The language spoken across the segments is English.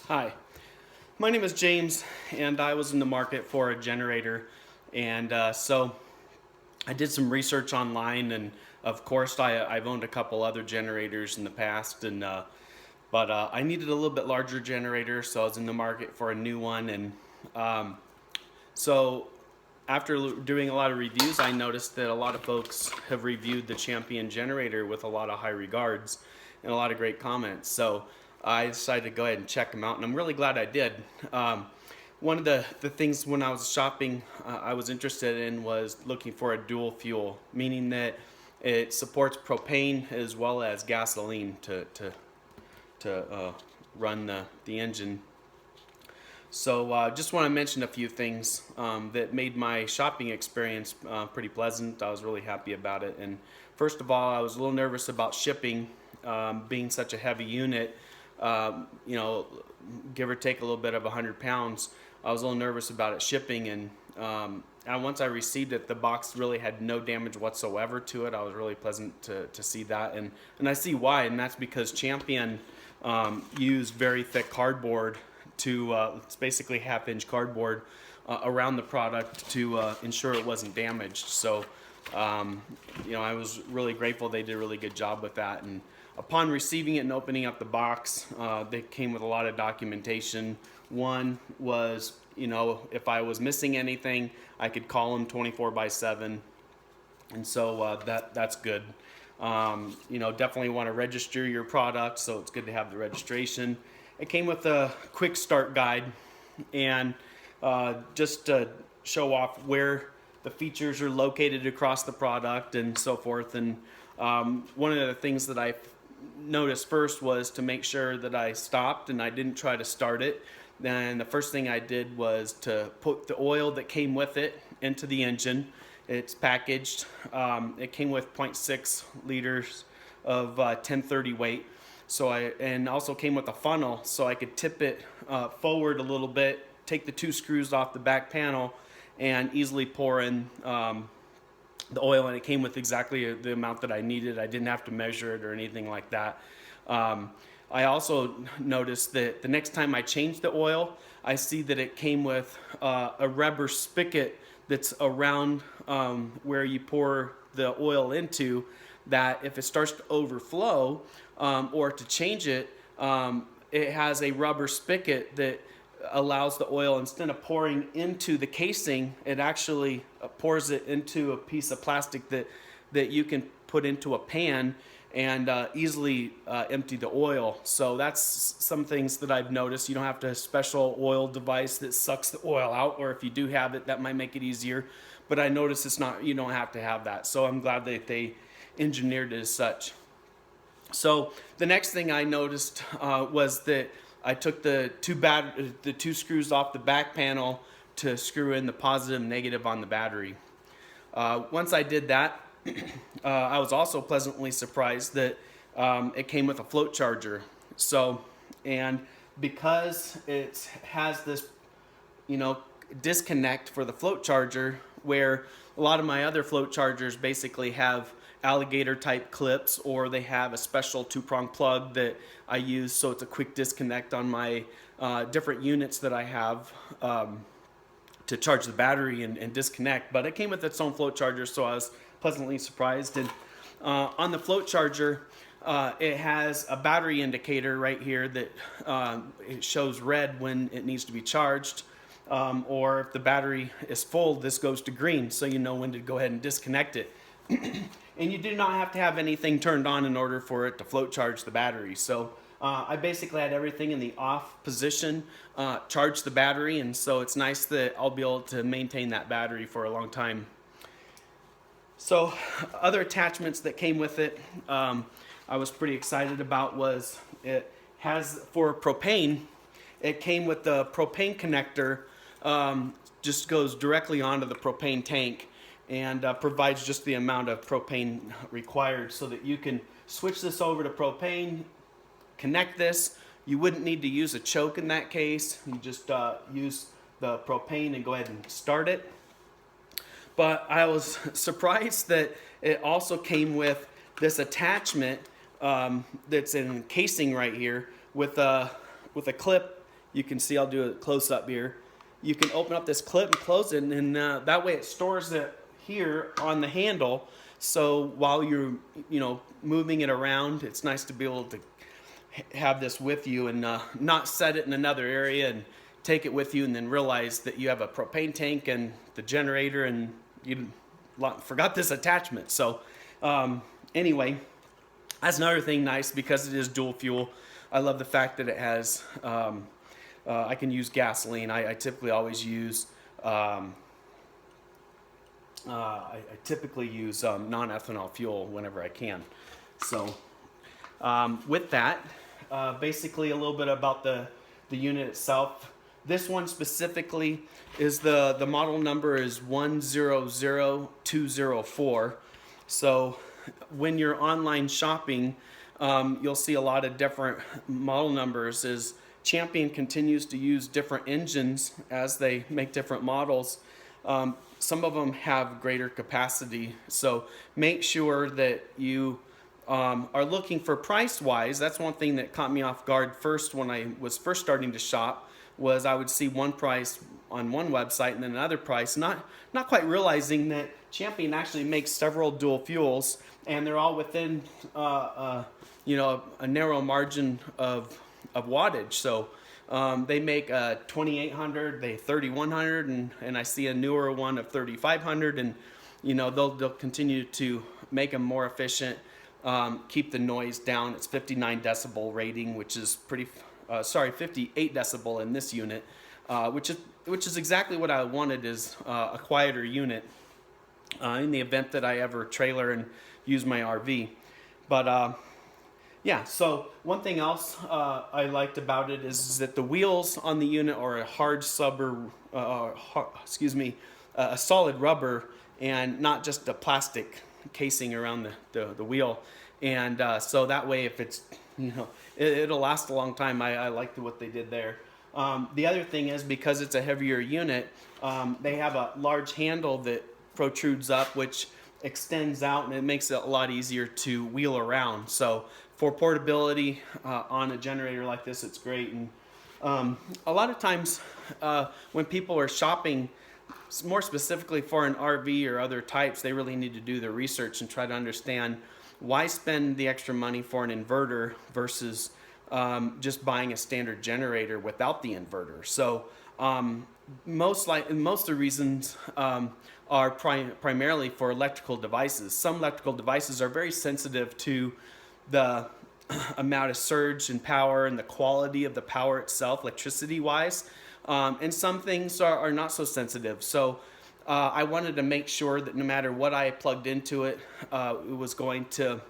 Hi, my name is James, and I was in the market for a generator. So I did some research online, and of course, I've owned a couple other generators in the past, but I needed a little bit larger generator, so I was in the market for a new one. Um, so after doing a lot of reviews, I noticed that a lot of folks have reviewed the Champion generator with a lot of high regards and a lot of great comments. So I decided to go ahead and check them out, and I'm really glad I did. One of the things when I was shopping I was interested in was looking for a dual fuel, meaning that it supports propane as well as gasoline to run the engine. So just want to mention a few things that made my shopping experience pretty pleasant. I was really happy about it. And first of all, I was a little nervous about shipping, being such a heavy unit, you know, give or take a little bit of 100 pounds. I was a little nervous about it shipping, and once I received it, the box really had no damage whatsoever to it. I was really pleasant to see that, and I see why, and that's because Champion used very thick cardboard it's basically half-inch cardboard around the product to ensure it wasn't damaged. So, I was really grateful. They did a really good job with that. And upon receiving it and opening up the box, they came with a lot of documentation. One was, if I was missing anything, I could call them 24/7. And so that's good. Definitely want to register your product, so it's good to have the registration. It came with a quick start guide, and just to show off where the features are located across the product and so forth. And one of the things that I noticed first was to make sure that I stopped and I didn't try to start it. Then the first thing I did was to put the oil that came with it into the engine. It's packaged. It came with 0.6 liters of 1030 weight. And also came with a funnel, so I could tip it forward a little bit, take the two screws off the back panel, and easily pour in the oil. And it came with exactly the amount that I needed. I didn't have to measure it or anything like that. I also noticed that the next time I changed the oil, I see that it came with a rubber spigot that's around where you pour the oil into, that if it starts to overflow or to change it, it has a rubber spigot that allows the oil, instead of pouring into the casing, it actually pours it into a piece of plastic that you can put into a pan and easily empty the oil. So that's some things that I've noticed. You don't have to have a special oil device that sucks the oil out, or if you do have it, that might make it easier. But I noticed you don't have to have that. So I'm glad that they engineered it as such. So the next thing I noticed was that I took the two screws off the back panel to screw in the positive and negative on the battery. Once I did that, I was also pleasantly surprised that it came with a float charger. And because it has this, disconnect for the float charger, where a lot of my other float chargers basically have alligator type clips, or they have a special 2-prong plug that I use, so it's a quick disconnect on my different units that I have to charge the battery and disconnect. But it came with its own float charger, so I was pleasantly surprised. And on the float charger, it has a battery indicator right here that it shows red when it needs to be charged, or if the battery is full, this goes to green, so you know when to go ahead and disconnect it. And you do not have to have anything turned on in order for it to float charge the battery. So I basically had everything in the off position, charge the battery, and so it's nice that I'll be able to maintain that battery for a long time. So other attachments that came with it, I was pretty excited about, was it has, for propane, it came with the propane connector, just goes directly onto the propane tank, and provides just the amount of propane required, so that you can switch this over to propane, connect this. You wouldn't need to use a choke in that case. You just use the propane and go ahead and start it. But I was surprised that it also came with this attachment that's in casing right here with a clip you can see, I'll do a close up here. You can open up this clip and close it, and that way it stores it here on the handle. So while you're, moving it around, it's nice to be able to have this with you and not set it in another area and take it with you and then realize that you have a propane tank and the generator and you forgot this attachment. So anyway, that's another thing nice because it is dual fuel. I love the fact that it has, I can use gasoline. I typically always use, I typically use non-ethanol fuel whenever I can. So with that, basically a little bit about the unit itself. This one specifically is the model number is 100204. So when you're online shopping, you'll see a lot of different model numbers as Champion continues to use different engines as they make different models. Some of them have greater capacity, so make sure that you are looking for price-wise. That's one thing that caught me off guard first when I was first starting to shop, was I would see one price on one website and then another price, not quite realizing that Champion actually makes several dual fuels, and they're all within a narrow margin of wattage. So they make a 2800, they 3100, and I see a newer one of 3500, and they'll continue to make them more efficient, keep the noise down. It's 59 decibel rating, which is 58 decibel in this unit, which is exactly what I wanted, is a quieter unit in the event that I ever trailer and use my RV. But yeah, so one thing else I liked about it is that the wheels on the unit are a a solid rubber and not just a plastic casing around the wheel. And so that way, if it's, it'll last a long time. I liked what they did there. The other thing is, because it's a heavier unit, they have a large handle that protrudes up, which extends out, and it makes it a lot easier to wheel around. So for portability on a generator like this, it's great. And a lot of times when people are shopping, more specifically for an RV or other types, they really need to do their research and try to understand why spend the extra money for an inverter versus just buying a standard generator without the inverter. So most of the reasons are primarily for electrical devices. Some electrical devices are very sensitive to the amount of surge and power and the quality of the power itself, electricity wise, and some things are not so sensitive. So I wanted to make sure that no matter what I plugged into it, it was going to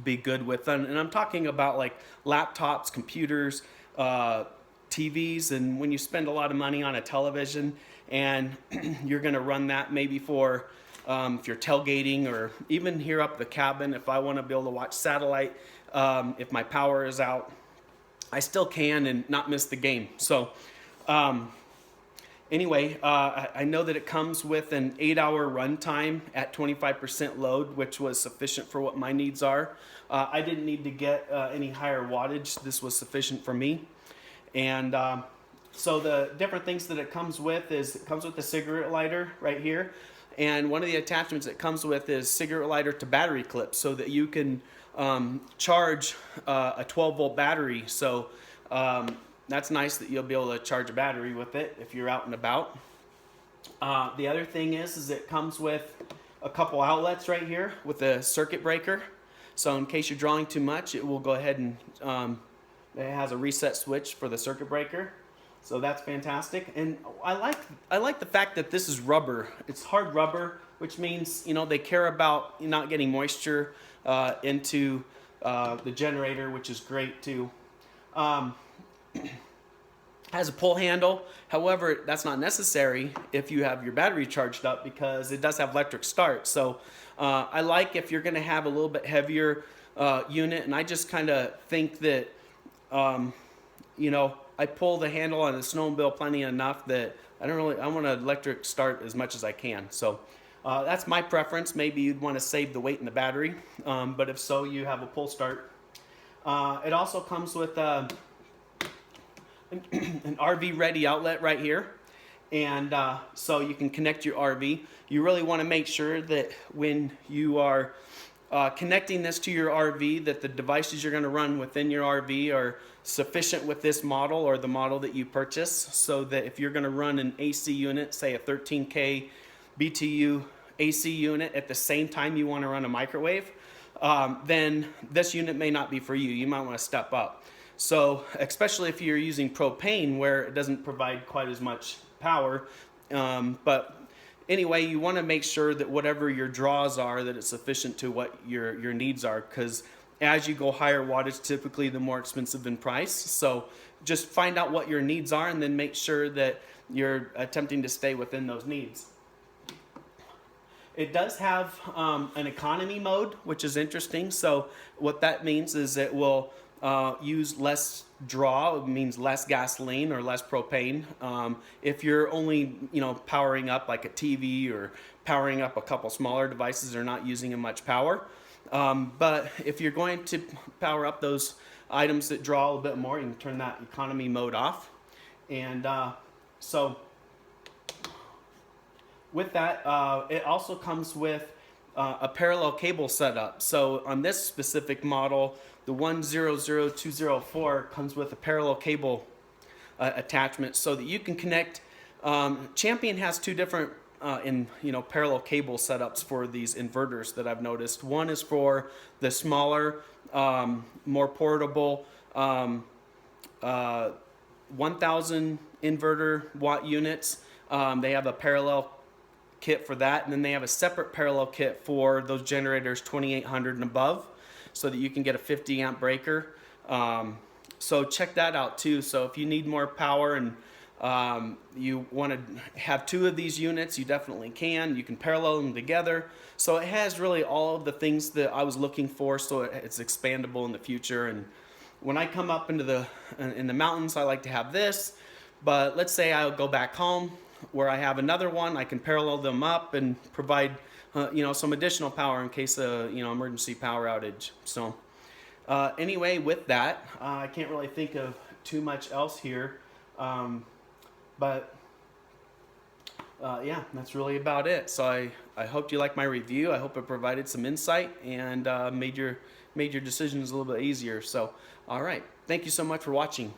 be good with them. And I'm talking about like laptops, computers, TVs, and when you spend a lot of money on a television and you're going to run that maybe for if you're tailgating, or even here up the cabin, if I want to be able to watch satellite, if my power is out, I still can and not miss the game. So anyway, I know that it comes with an 8-hour runtime at 25% load, which was sufficient for what my needs are. I didn't need to get any higher wattage. This was sufficient for me. And so the different things that it comes with is, it comes with a cigarette lighter right here. And one of the attachments it comes with is cigarette lighter to battery clip, so that you can charge a 12-volt battery. So that's nice that you'll be able to charge a battery with it if you're out and about. The other thing is it comes with a couple outlets right here with a circuit breaker. So in case you're drawing too much, it will go ahead and it has a reset switch for the circuit breaker. So that's fantastic. And I like the fact that this is rubber. It's hard rubber, which means they care about not getting moisture into the generator, which is great too. Has a pull handle. However, that's not necessary if you have your battery charged up, because it does have electric start. So I like if you're going to have a little bit heavier unit, and I just kind of think that I pull the handle on the snowmobile plenty enough that I want to electric start as much as I can. So that's my preference. Maybe you'd want to save the weight in the battery, but if so, you have a pull start. It also comes with an RV ready outlet right here. And so you can connect your RV. You really want to make sure that when you are connecting this to your RV, that the devices you're going to run within your RV are sufficient with this model or the model that you purchase, so that if you're going to run an AC unit, say a 13K BTU AC unit, at the same time you want to run a microwave, then this unit may not be for you. You might want to step up. So especially if you're using propane, where it doesn't provide quite as much power, but anyway, you want to make sure that whatever your draws are, that it's sufficient to what your needs are, because as you go higher wattage, typically the more expensive in price. So just find out what your needs are and then make sure that you're attempting to stay within those needs. It does have an economy mode, which is interesting. So what that means is it will use less draw. It means less gasoline or less propane. If you're only powering up like a TV or powering up a couple smaller devices, they're not using as much power. But if you're going to power up those items that draw a little bit more, you can turn that economy mode off. And so with that, it also comes with a parallel cable setup. So on this specific model, the 100204 comes with a parallel cable attachment, so that you can connect. Champion has two different parallel cable setups for these inverters that I've noticed. One is for the smaller, more portable 1000 inverter watt units. They have a parallel kit for that, and then they have a separate parallel kit for those generators 2800 and above, so that you can get a 50 amp breaker. So check that out too. So if you need more power and you want to have two of these units, you definitely can. You can parallel them together. So it has really all of the things that I was looking for, so it's expandable in the future. And when I come up into the mountains, I like to have this. But let's say I'll go back home where I have another one. I can parallel them up and provide some additional power in case of emergency power outage. So anyway, with that, I can't really think of too much else here. But yeah, that's really about it. So I hope you like my review. I hope it provided some insight and made your decisions a little bit easier. So all right, thank you so much for watching.